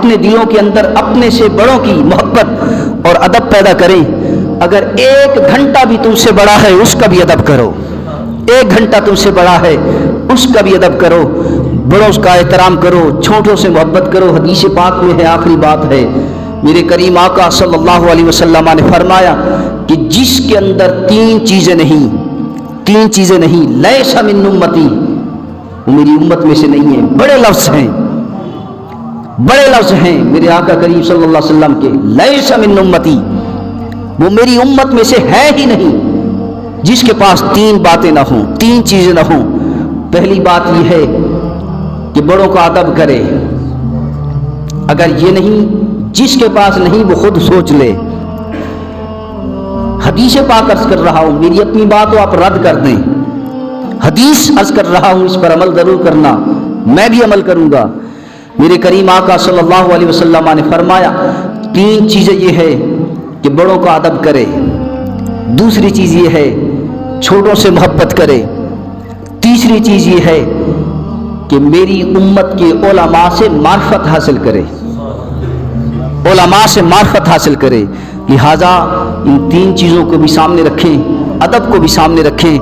اپنے دلوں کے اندر اپنے سے بڑوں کی محبت اور ادب پیدا کریں۔ اگر 1 گھنٹہ بھی تم سے بڑا ہے اس کا بھی ادب کرو، 1 گھنٹہ تم سے بڑا ہے اس کا بھی ادب کرو، بڑوں کا احترام کرو، چھوٹوں سے محبت کرو۔ حدیث پاک میں ہے، آخری بات ہے، میرے کریم آقا صلی اللہ علیہ وسلم نے فرمایا کہ جس کے اندر 3 چیزیں نہیں، لیس من امتی، وہ میری امت میں سے نہیں ہے۔ بڑے لفظ ہیں میرے آقا کریم صلی اللہ علیہ وسلم کے، لیس من امتی، وہ میری امت میں سے ہے ہی نہیں جس کے پاس 3 باتیں نہ ہوں، 3 چیزیں نہ ہوں۔ پہلی بات یہ ہے کہ بڑوں کا ادب کرے۔ اگر یہ نہیں، جس کے پاس نہیں وہ خود سوچ لے۔ حدیث پاک عرض کر رہا ہوں، میری اپنی بات آپ رد کر دیں، حدیث عرض کر رہا ہوں، اس پر عمل ضرور کرنا، میں بھی عمل کروں گا۔ میرے کریم آقا صلی اللہ علیہ وسلم نے فرمایا 3 چیزیں یہ ہے کہ بڑوں کا ادب کرے، دوسری چیز یہ ہے چھوٹوں سے محبت کرے، تیسری چیز یہ ہے کہ میری امت کے علماء سے معرفت حاصل کرے، علماء سے معرفت حاصل کرے۔ لہذا ان 3 چیزوں کو بھی سامنے رکھیں، ادب کو بھی سامنے رکھیں۔